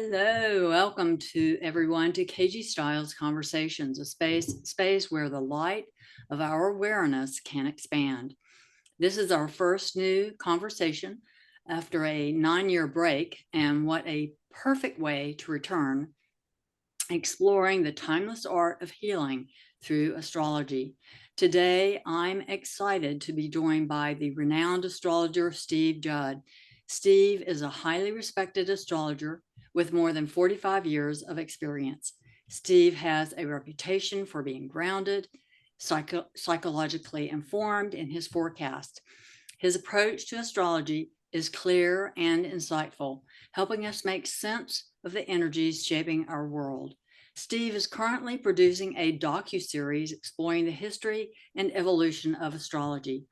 Hello, welcome to everyone to KG Styles Conversations, a space where the light of our awareness can expand. This is our first new conversation after a 9-year break, and what a perfect way to return, exploring the timeless art of healing through astrology. Today, I'm excited to be joined by the renowned astrologer Steve Judd. Steve is a highly respected astrologer with more than 45 years of experience. Steve has a reputation for being grounded, psychologically informed in his forecast. His approach to astrology is clear and insightful, helping us make sense of the energies shaping our world. Steve is currently producing a docu-series exploring the history and evolution of astrology.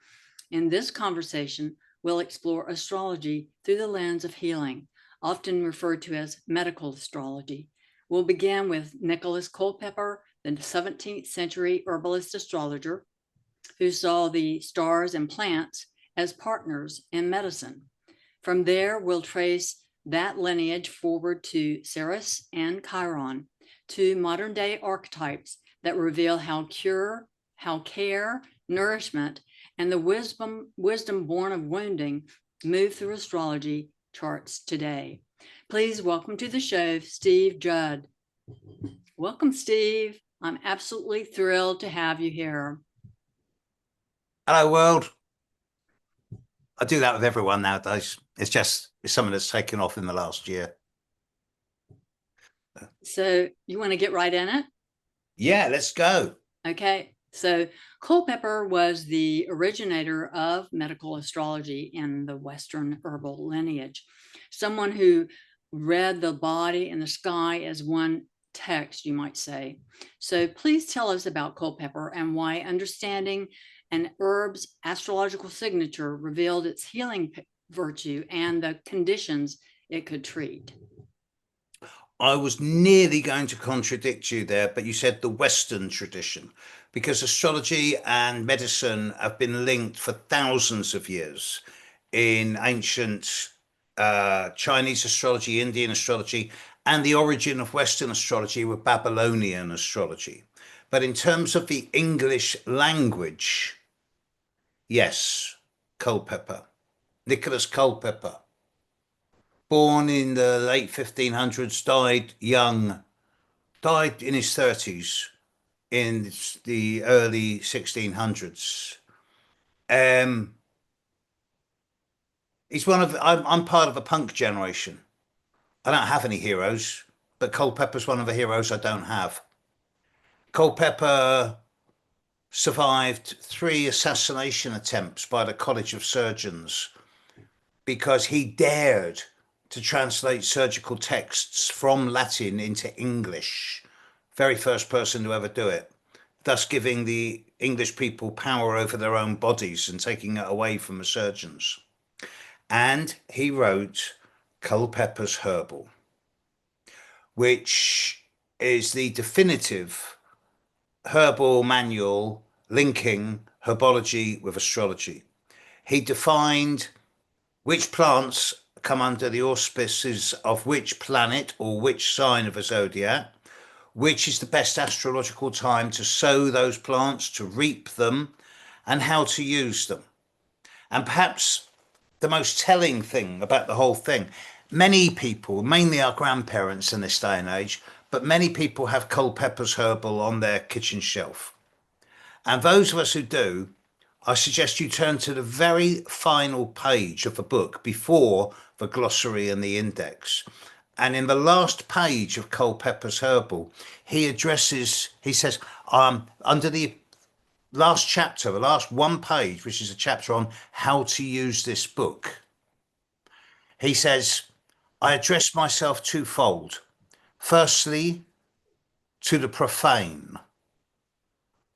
In this conversation, we'll explore astrology through the lens of healing, often referred to as medical astrology. We'll begin with Nicholas Culpeper, the 17th century herbalist astrologer, who saw the stars and plants as partners in medicine. From there, we'll trace that lineage forward to Ceres and Chiron, two modern day archetypes that reveal how care, nourishment, and the wisdom born of wounding move through astrology charts today. Please welcome to the show, Steve Judd. Welcome, Steve. I'm absolutely thrilled to have you here. Hello, world. I do that with everyone nowadays. It's something that's taken off in the last year. So you want to get right in it? Yeah, let's go. Okay. So Culpeper was the originator of medical astrology in the Western herbal lineage, someone who read the body and the sky as one text, you might say. So please tell us about Culpeper and why understanding an herb's astrological signature revealed its healing virtue and the conditions it could treat. I was nearly going to contradict you there, but you said the Western tradition, because astrology and medicine have been linked for thousands of years in ancient Chinese astrology, Indian astrology, and the origin of Western astrology with Babylonian astrology. But in terms of the English language, yes, Culpeper, Nicholas Culpeper. Born in the late 1500s, died young, died in his 30s in the early 1600s. I'm part of a punk generation. I don't have any heroes, but Culpeper's one of the heroes I don't have. Culpeper survived 3 assassination attempts by the College of Surgeons because he dared to translate surgical texts from Latin into English. Very first person to ever do it, thus giving the English people power over their own bodies and taking it away from the surgeons. And he wrote Culpeper's Herbal, which is the definitive herbal manual linking herbology with astrology. He defined which plants come under the auspices of which planet or which sign of a zodiac, which is the best astrological time to sow those plants, to reap them, and how to use them. And perhaps the most telling thing about the whole thing, many people, mainly our grandparents in this day and age, but many people have Culpeper's Herbal on their kitchen shelf. And those of us who do, I suggest you turn to the very final page of the book before the glossary and the index. And in the last page of Culpeper's Herbal, he says, under the last chapter, the last one page, which is a chapter on how to use this book, he says, I address myself twofold. Firstly, to the profane,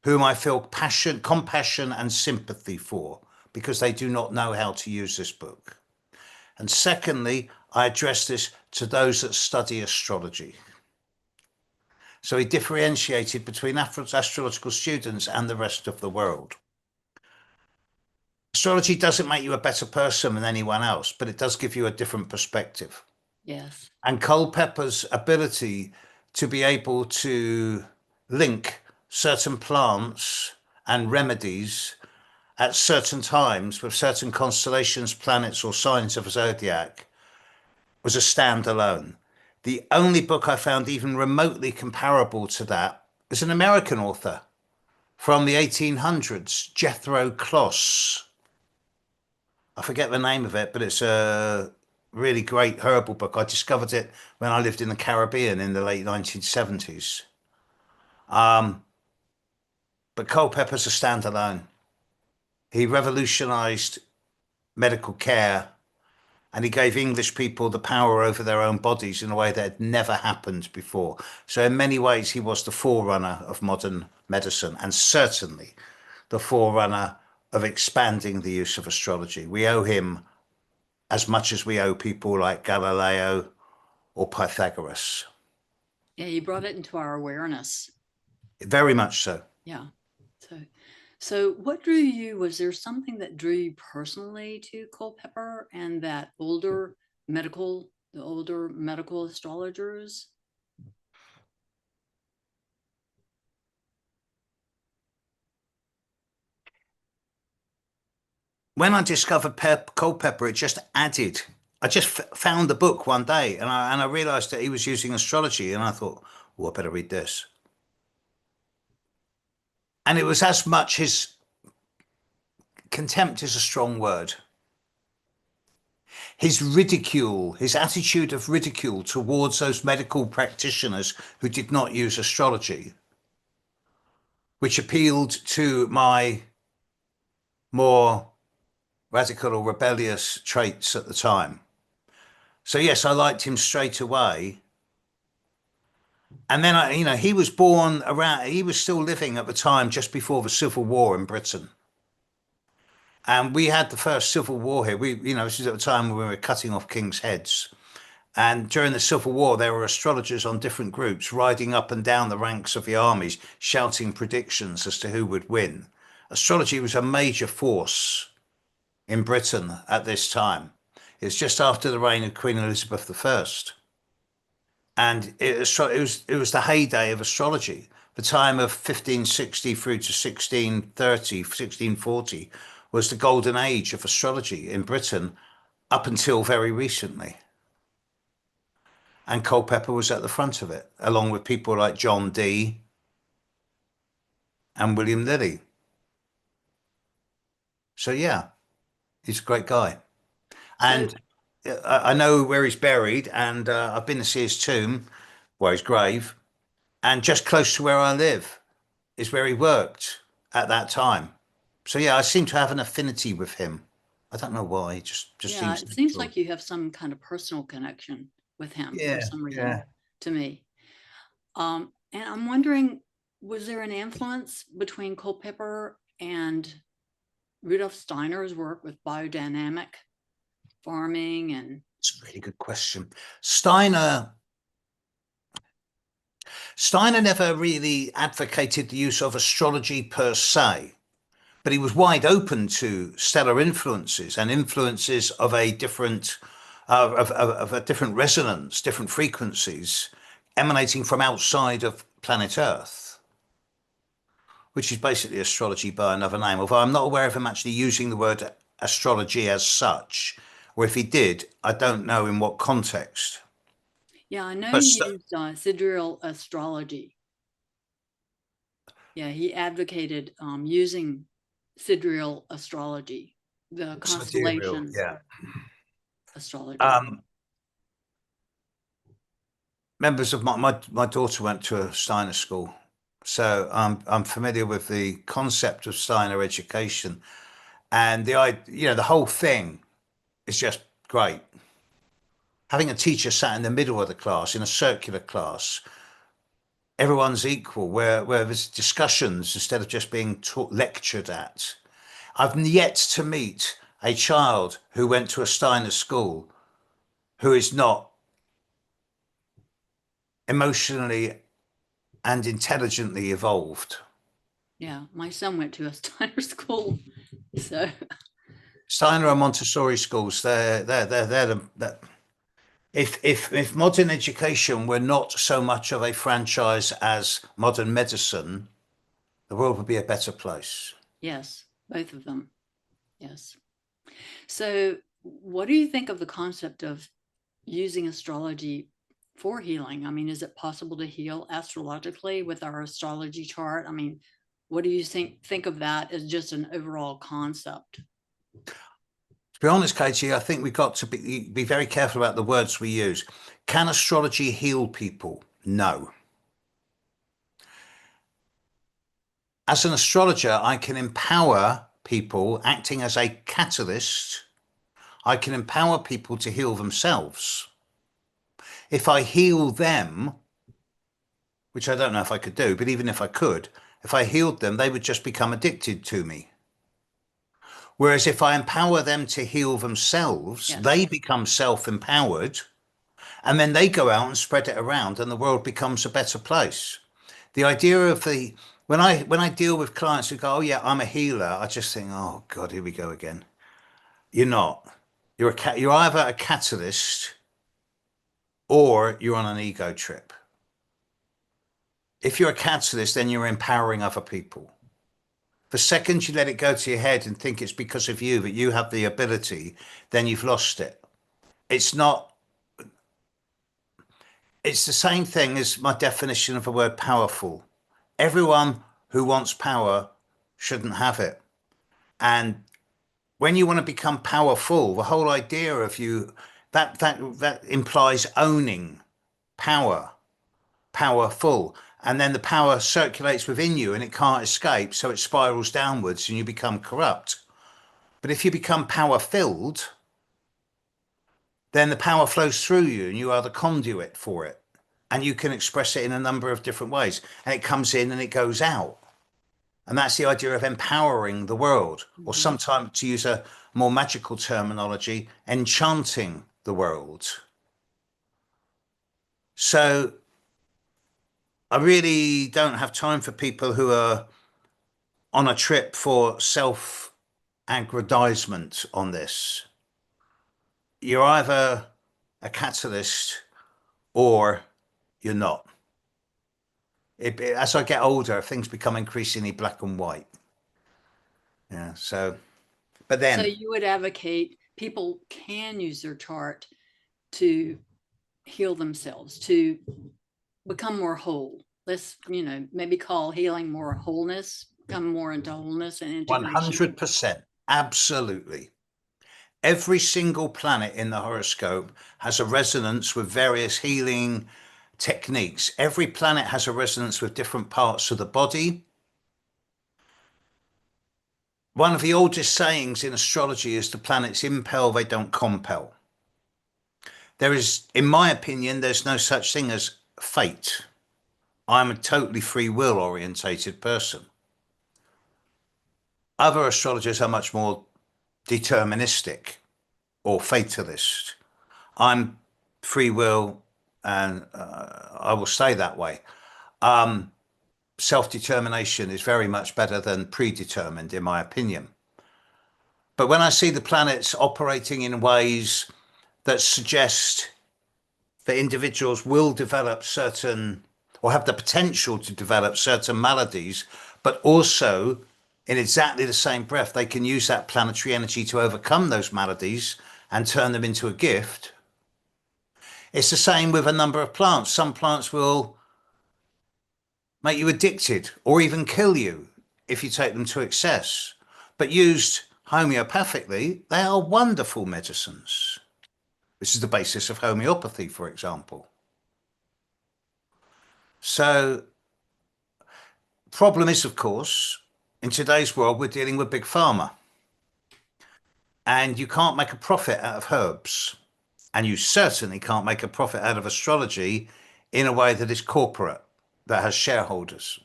whom I feel compassion and sympathy for, because they do not know how to use this book. And secondly, I address this to those that study astrology. So he differentiated between astrological students and the rest of the world. Astrology doesn't make you a better person than anyone else, but it does give you a different perspective. Yes. And Culpeper's ability to be able to link certain plants and remedies at certain times with certain constellations, planets, or signs of a zodiac was a standalone. The only book I found even remotely comparable to that is an American author from the 1800s, Jethro Kloss. I forget the name of it, but it's a really great herbal book. I discovered it when I lived in the Caribbean in the late 1970s. But Culpeper's a standalone. He revolutionized medical care and he gave English people the power over their own bodies in a way that had never happened before. So, in many ways, he was the forerunner of modern medicine and certainly the forerunner of expanding the use of astrology. We owe him as much as we owe people like Galileo or Pythagoras. Yeah, he brought it into our awareness. Very much so. Yeah. So what drew you? Was there something that drew you personally to Culpeper and that the older medical astrologers? When I discovered Culpeper, it just added. I just found the book one day and I realized that he was using astrology and I thought, oh, I better read this. And it was as much his contempt is a strong word. His ridicule, his attitude of ridicule towards those medical practitioners who did not use astrology, which appealed to my more radical or rebellious traits at the time. So yes, I liked him straight away. And then he was born around, he was still living at the time just before the Civil War in Britain. And we had the first Civil War here. This is at the time when we were cutting off kings' heads. And during the Civil War, there were astrologers on different groups riding up and down the ranks of the armies, shouting predictions as to who would win. Astrology was a major force in Britain at this time. It's just after the reign of Queen Elizabeth I. And it was the heyday of astrology. The time of 1560 through to 1630, 1640 was the golden age of astrology in Britain up until very recently. And Culpeper was at the front of it, along with people like John Dee and William Lilly. So yeah, he's a great guy. So And I know where he's buried, and I've been to see his tomb, where his grave, and just close to where I live is where he worked at that time. So yeah, I seem to have an affinity with him. I don't know why. It just yeah, seems it seems natural. like you have some kind of personal connection with him for Yeah, some reason yeah. to me. And I'm wondering, was there an influence between Culpeper and Rudolf Steiner's work with biodynamic farming and It's a really good question. Steiner never really advocated the use of astrology per se, but he was wide open to stellar influences and influences of a different of a different resonance, different frequencies emanating from outside of planet Earth, which is basically astrology by another name. Although I'm not aware of him actually using the word astrology as such, or if he did, I don't know in what context. yeah, I know But he used sidereal astrology. Yeah, he advocated using sidereal astrology, the material, constellation yeah. astrology. Um, Members of my daughter went to a Steiner school, so I'm familiar with the concept of Steiner education, and the whole thing is just great. Having a teacher sat in the middle of the class in a circular class, everyone's equal, where there's discussions instead of just being lectured at. I've yet to meet a child who went to a Steiner school who is not emotionally and intelligently evolved. Yeah, my son went to a Steiner school, so Steiner and Montessori schools, they're If modern education were not so much of a franchise as modern medicine, the world would be a better place. Yes, both of them. Yes. So, what do you think of the concept of using astrology for healing? I mean, is it possible to heal astrologically with our astrology chart? I mean, what do you think of that as just an overall concept? To be honest, Katie, I think we've got to be very careful about the words we use. Can astrology heal people? No. As an astrologer, I can empower people acting as a catalyst. I can empower people to heal themselves. If I heal them, which I don't know if I could do, but even if I could, if I healed them, they would just become addicted to me. Whereas if I empower them to heal themselves, Yes. they become self-empowered and then they go out and spread it around and the world becomes a better place. The idea of the when I deal with clients who go, "Oh yeah, I'm a healer," I just think, "Oh God, here we go again." You're not. You're either a catalyst or you're on an ego trip. If you're a catalyst, then you're empowering other people. The second you let it go to your head and think it's because of you that you have the ability, then you've lost it. It's not, it's the same thing as my definition of the word powerful. Everyone who wants power shouldn't have it. And when you want to become powerful, the whole idea of you, that implies owning power, powerful. And then the power circulates within you and it can't escape. So it spirals downwards and you become corrupt. But if you become power filled, then the power flows through you and you are the conduit for it. And you can express it in a number of different ways. And it comes in and it goes out. And that's the idea of empowering the world, or Mhm. sometimes to use a more magical terminology, enchanting the world. So I really don't have time for people who are on a trip for self aggrandizement on this. You're either a catalyst or you're not. As I get older, things become increasingly black and white. Yeah. So, but So, then you would advocate people can use their chart to heal themselves, to become more whole. Let's, maybe call healing more wholeness, come more into wholeness and integration. 100%, absolutely. Every single planet in the horoscope has a resonance with various healing techniques. Every planet has a resonance with different parts of the body. One of the oldest sayings in astrology is the planets impel, they don't compel. There is, in my opinion, there's no such thing as fate. I'm a totally free will orientated person. Other astrologers are much more deterministic or fatalist. I'm free will and I will stay that way. Self-determination is very much better than predetermined, in my opinion. But when I see the planets operating in ways that suggest that individuals will develop certain or have the potential to develop certain maladies, but also in exactly the same breath, they can use that planetary energy to overcome those maladies and turn them into a gift. It's the same with a number of plants. Some plants will make you addicted or even kill you if you take them to excess. But used homeopathically, they are wonderful medicines. This is the basis of homeopathy, for example. So, problem is, of course, in today's world, we're dealing with big pharma, and you can't make a profit out of herbs, and you certainly can't make a profit out of astrology in a way that is corporate, that has shareholders.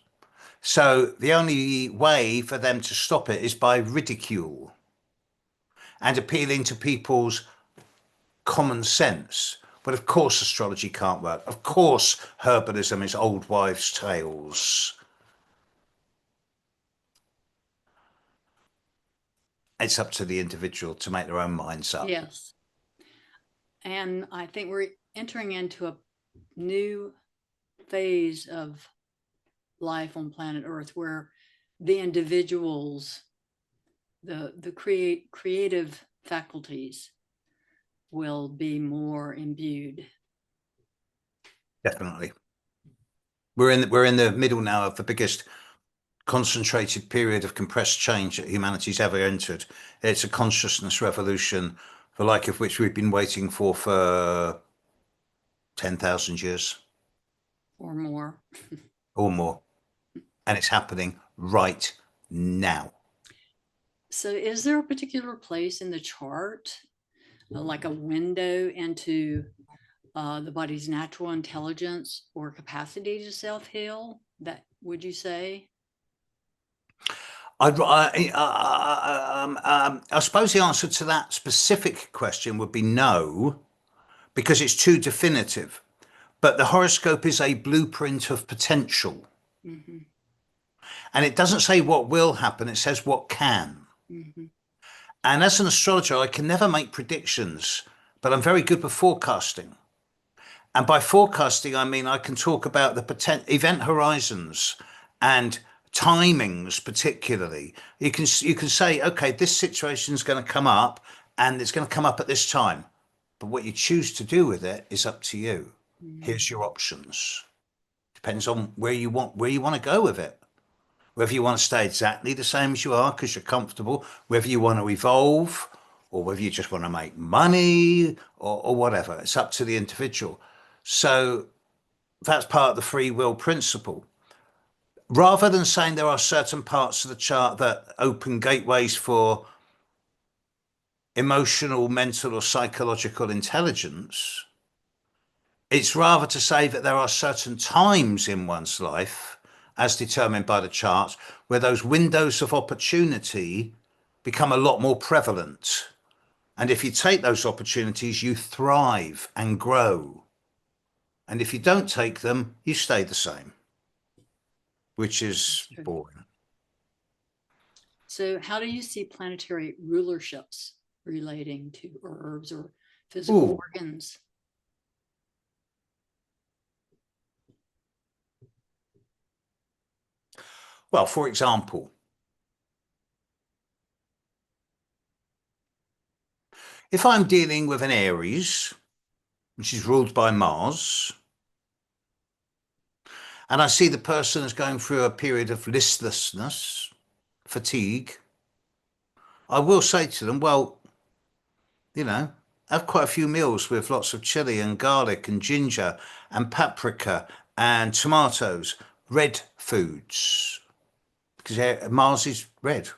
So the only way for them to stop it is by ridicule and appealing to people's common sense. But of course, astrology can't work. Of course, herbalism is old wives' tales. It's up to the individual to make their own minds up. Yes. And I think we're entering into a new phase of life on planet Earth where the individuals, the creative faculties will be more imbued. Definitely. We're in the middle now of the biggest concentrated period of compressed change that humanity's ever entered. It's a consciousness revolution, the like of which we've been waiting for 10,000 years Or more. or more. And it's happening right now. So, is there a particular place in the chart, like a window into the body's natural intelligence or capacity to self heal? That would you say? I suppose the answer to that specific question would be no, because it's too definitive. But the horoscope is a blueprint of potential. Mm-hmm. And it doesn't say what will happen, it says what can. Mm-hmm. And as an astrologer, I can never make predictions, but I'm very good with forecasting. And by forecasting, I mean I can talk about the event horizons and timings, particularly. You can say, okay, this situation is going to come up, and it's going to come up at this time. But what you choose to do with it is up to you. Mm-hmm. Here's your options. Depends on where you want to go with it. Whether you want to stay exactly the same as you are because you're comfortable, whether you want to evolve, or whether you just want to make money, or whatever. It's up to the individual. So that's part of the free will principle. Rather than saying there are certain parts of the chart that open gateways for emotional, mental, or psychological intelligence, it's rather to say that there are certain times in one's life, as determined by the chart, where those windows of opportunity become a lot more prevalent. And if you take those opportunities, you thrive and grow. And if you don't take them, you stay the same, which is That's true. boring. So, how do you see planetary rulerships relating to herbs or physical Ooh, organs? well, for example, if I'm dealing with an Aries, which is ruled by Mars, and I see the person is going through a period of listlessness, fatigue, I will say to them, well, you know, have quite a few meals with lots of chili and garlic and ginger and paprika and tomatoes, red foods, because Mars is red.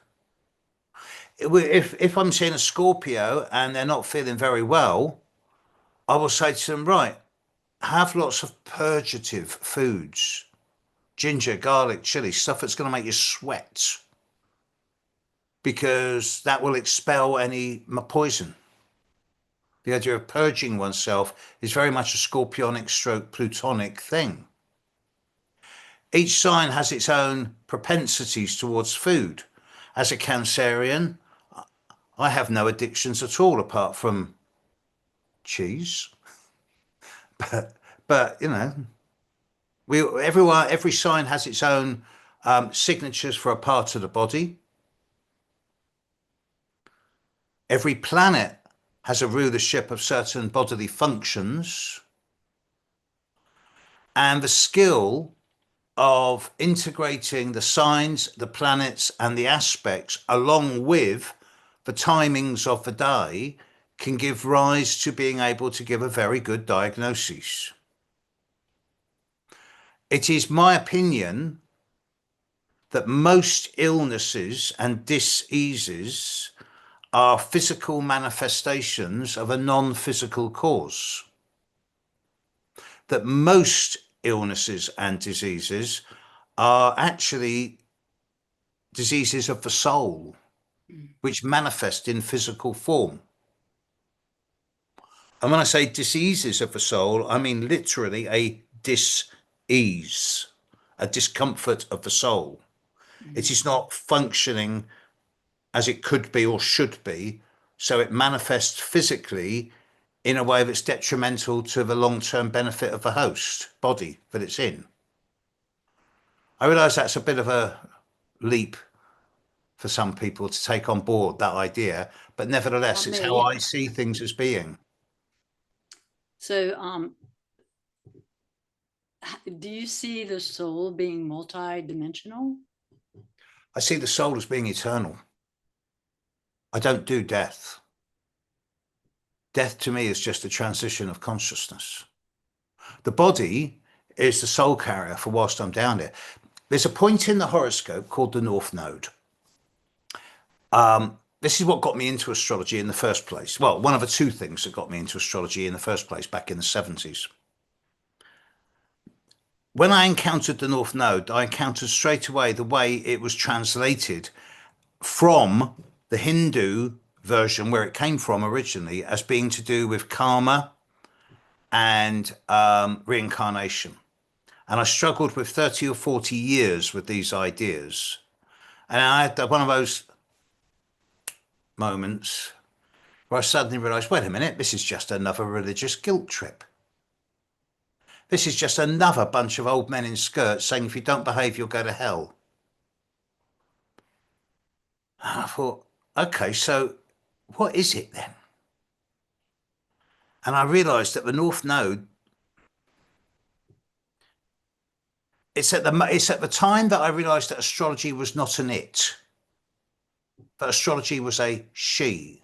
If I'm seeing a Scorpio and they're not feeling very well, I will say to them, right, have lots of purgative foods, ginger, garlic, chili, stuff that's going to make you sweat, because that will expel any poison. The idea of purging oneself is very much a scorpionic stroke plutonic thing. Each sign has its own propensities towards food. As a Cancerian, I have no addictions at all apart from cheese. But every sign has its own signatures for a part of the body. Every planet has a rulership of certain bodily functions, and the skill of integrating the signs, the planets, and the aspects along with the timings of the day can give rise to being able to give a very good diagnosis. It is my opinion that most illnesses and diseases are physical manifestations of a non-physical cause. That most illnesses and diseases are actually diseases of the soul, which manifest in physical form. And when I say diseases of the soul, I mean literally a dis-ease, a discomfort of the soul. It Mm-hmm. is not functioning as it could be or should be, so it manifests physically in a way that's detrimental to the long-term benefit of the host body that it's in. I realize that's a bit of a leap for some people to take on board that idea, but nevertheless, Not it's how me. I see things as being. So, do you see the soul being multi-dimensional? I see the soul as being eternal. I don't do death. Death to me is just a transition of consciousness. The body is the soul carrier for whilst I'm down there. There's a point in the horoscope called the North Node. This is what got me into astrology in the first place. Well, one of the two things that got me into astrology in the first place back in the 70s. When I encountered the North Node, I encountered straight away the way it was translated from the Hindu version, where it came from originally, as being to do with karma and reincarnation. And I struggled with 30 or 40 years with these ideas. And I had one of those moments where I suddenly realized, wait a minute, this is just another religious guilt trip. This is just another bunch of old men in skirts saying if you don't behave, you'll go to hell. And I thought, okay, so what is it then? And I realized that the North Node, it's at the time that I realized that astrology was not an it, that astrology was a she,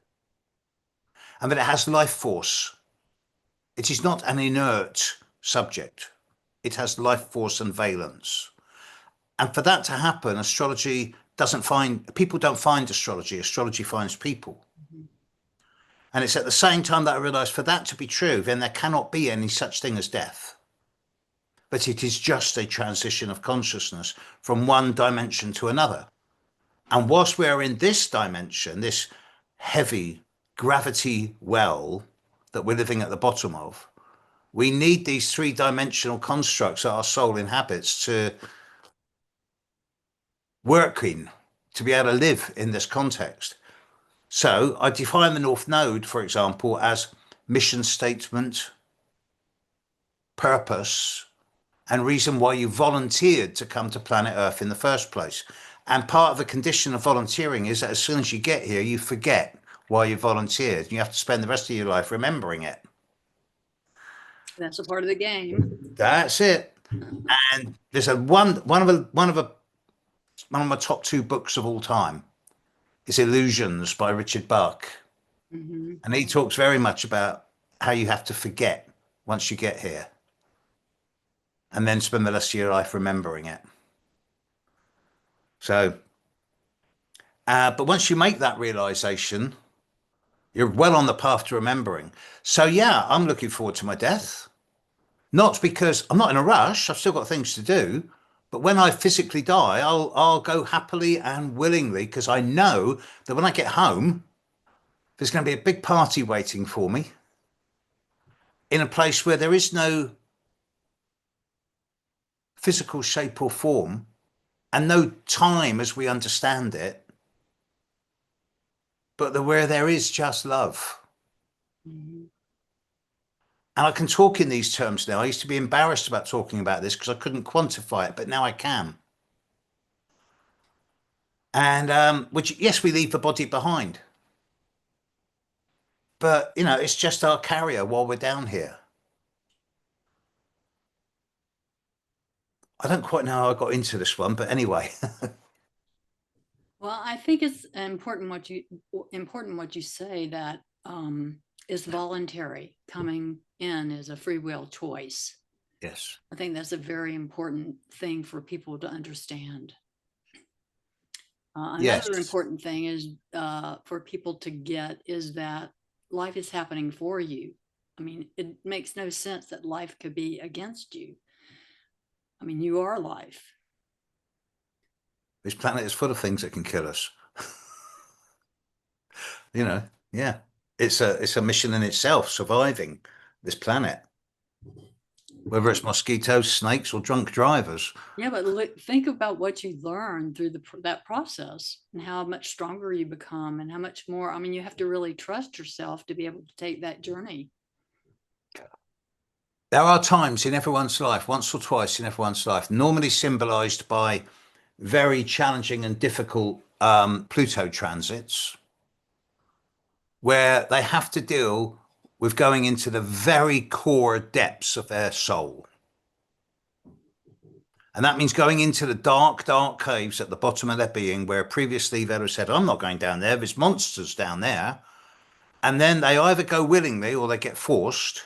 and that it has life force. It is not an inert subject. It has life force and valence. And for that to happen, astrology people don't find astrology. Astrology finds people. Mhm. And it's at the same time that I realized for that to be true, then there cannot be any such thing as death. But it is just a transition of consciousness from one dimension to another. And whilst we are in this dimension, this heavy gravity well that we're living at the bottom of, we need these three-dimensional constructs that our soul inhabits to work in, to be able to live in this context. So I define the North Node, for example, as mission statement, purpose, and reason why you volunteered to come to planet Earth in the first place. And part of the condition of volunteering is that as soon as you get here, you forget why you volunteered. You have to spend the rest of your life remembering it. That's a part of the game. That's it. And there's one of my top two books of all time is Illusions by Richard Bach. Mhm. And he talks very much about how you have to forget once you get here and then spend the rest of your life remembering it. So, but once you make that realization, you're well on the path to remembering. So, yeah, I'm looking forward to my death. Not because I'm not in a rush, I've still got things to do. But when I physically die, I'll go happily and willingly because I know that when I get home, there's going to be a big party waiting for me in a place where there is no physical shape or form and no time as we understand it, but where there is just love. Mhm. And I can talk in these terms now. I used to be embarrassed about talking about this because I couldn't quantify it, but now I can. And which, yes, we leave the body behind, but it's just our carrier while we're down here. I don't quite know how I got into this one, but anyway. Well, I think it's important what you say that is voluntary. Coming in is a free will choice. Yes. I think that's a very important thing for people to understand. Another Yes. important thing is for people to get is that life is happening for you. I mean, it makes no sense that life could be against you. I mean, you are life. This planet is full of things that can kill us. Yeah. It's a mission in itself, surviving this planet. Whether it's mosquitoes, snakes, or drunk drivers. Yeah, but look, think about what you learn through that process and how much stronger you become and how much more. I mean, you have to really trust yourself to be able to take that journey. There are times in everyone's life, once or twice in everyone's life, normally symbolized by very challenging and difficult Pluto transits, where they have to deal with going into the very core depths of their soul. And that means going into the dark, dark caves at the bottom of their being, where previously they'd have said, I'm not going down there, there's monsters down there. And then they either go willingly or they get forced.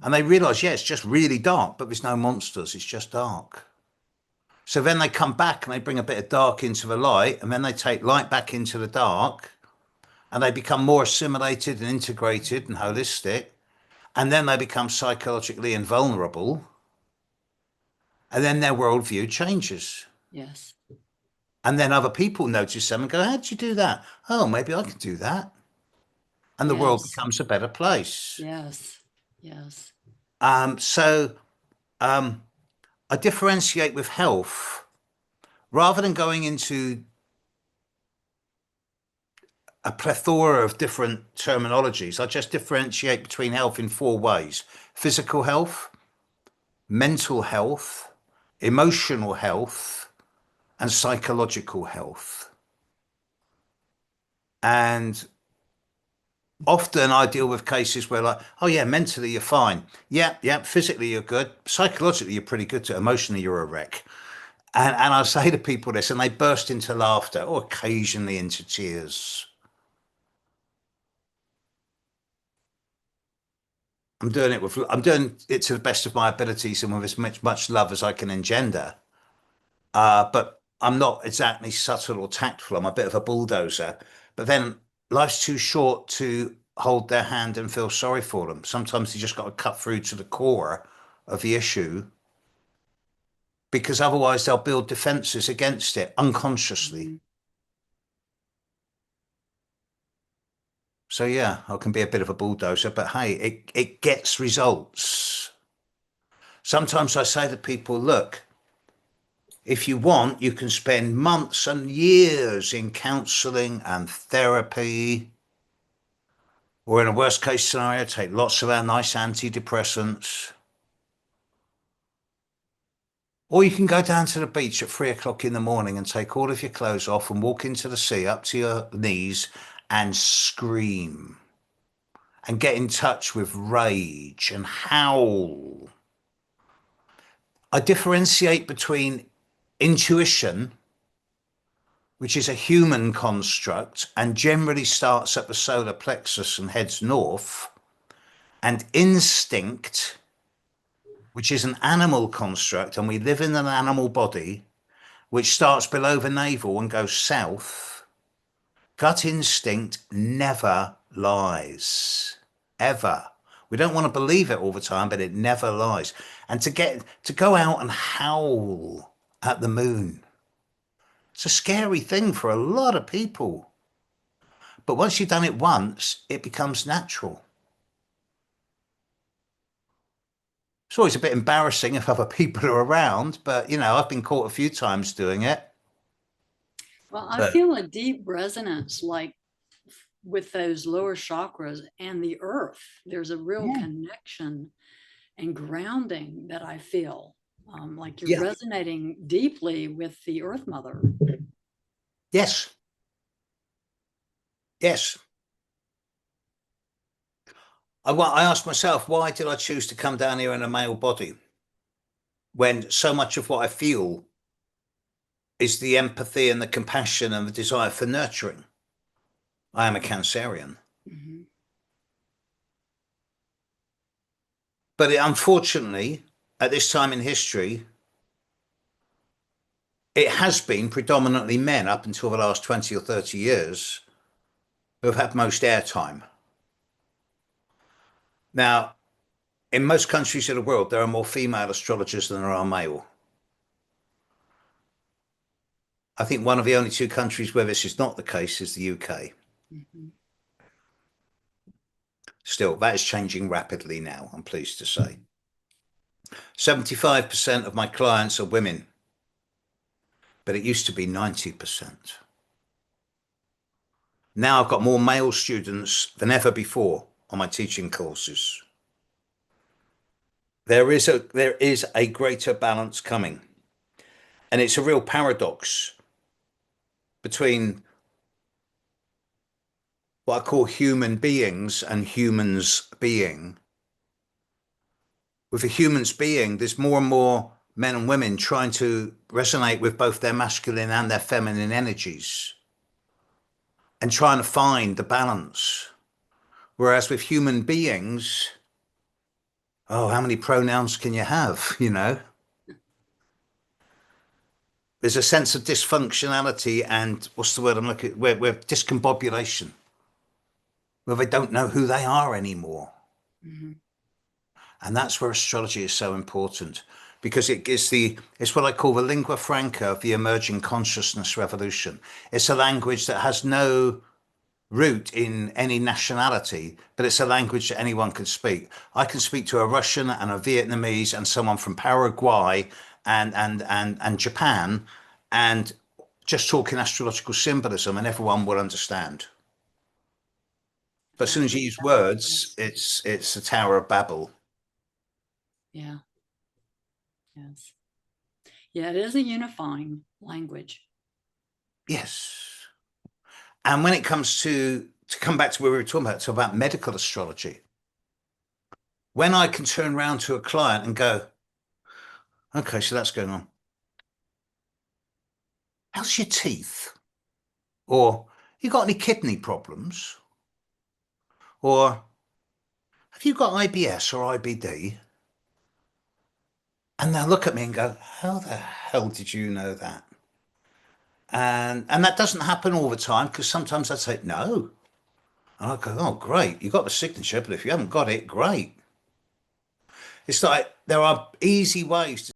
And they realize, yeah, it's just really dark, but there's no monsters, it's just dark. So then they come back and they bring a bit of dark into the light, and then they take light back into the dark, and they become more assimilated and integrated and holistic. And then they become psychologically invulnerable. And then their worldview changes. Yes. And then other people notice them and go, how'd you do that? Oh, maybe I can do that. And the world Yes. becomes a better place. Yes. Yes. So I differentiate with health rather than going into a plethora of different terminologies. I just differentiate between health in four ways: physical health, mental health, emotional health, and psychological health. And often I deal with cases where, like, oh yeah, mentally you're fine. Yeah, yeah, physically you're good. Psychologically you're pretty good too. Emotionally you're a wreck. And I say to people this, and they burst into laughter or occasionally into tears. I'm doing it to the best of my abilities and with as much love as I can engender. But I'm not exactly subtle or tactful. I'm a bit of a bulldozer. But then life's too short to hold their hand and feel sorry for them. Sometimes you just got to cut through to the core of the issue, because otherwise they'll build defenses against it unconsciously. Mhm. So yeah, I can be a bit of a bulldozer, but hey, it gets results. Sometimes I say to people, look, if you want, you can spend months and years in counseling and therapy, or in a worst case scenario, take lots of our nice antidepressants. Or you can go down to the beach at 3 o'clock in the morning and take all of your clothes off and walk into the sea up to your knees and scream and get in touch with rage and howl. I differentiate between intuition, which is a human construct and generally starts at the solar plexus and heads north, and instinct, which is an animal construct, and we live in an animal body, which starts below the navel and goes south. Gut instinct never lies, ever. We don't want to believe it all the time, but it never lies. And to go out and howl at the moon, it's a scary thing for a lot of people. But once you've done it once, it becomes natural. It's always a bit embarrassing if other people are around, but I've been caught a few times doing it. Well, I But feel a deep resonance like with those lower chakras and the earth. There's a real yeah, connection and grounding that I feel. Like you're yeah, resonating deeply with the earth mother. yes, yes. I asked myself, why did I choose to come down here in a male body when so much of what I feel is the empathy and the compassion and the desire for nurturing? I am a Cancerian. Mhm. But unfortunately, at this time in history, it has been predominantly men up until the last 20 or 30 years who have had most airtime. Now, in most countries of the world, there are more female astrologers than there are male. I think one of the only two countries where this is not the case is the UK. Mhm. Still, that is changing rapidly now, I'm pleased to say. 75% of my clients are women, but it used to be 90%. Now I've got more male students than ever before on my teaching courses. There is a greater balance coming. And it's a real paradox between what I call human beings and humans being. With the humans being, there's more and more men and women trying to resonate with both their masculine and their feminine energies and trying to find the balance. Whereas with human beings, oh, how many pronouns can you have? There's a sense of dysfunctionality and what's the word I'm looking at? We're discombobulation, where they don't know who they are anymore. Mhm. And that's where astrology is so important, because it's what I call the lingua franca of the emerging consciousness revolution. It's a language that has no root in any nationality, but it's a language that anyone can speak. I can speak to a Russian and a Vietnamese and someone from Paraguay and Japan, and just talking astrological symbolism, and everyone will understand. But as soon as you use words, it's a Tower of Babel. Yeah. Yes. Yeah, it is a unifying language. Yes. And when it comes to come back to where we were talking about medical astrology, when I can turn around to a client and go, okay, so that's going on. How's your teeth? Or you got any kidney problems? Or have you got IBS or IBD? And they'll look at me and go, how the hell did you know that? And that doesn't happen all the time, because sometimes I'd say, no. And I go, oh, great, you got the signature, but if you haven't got it, great. It's like there are easy ways to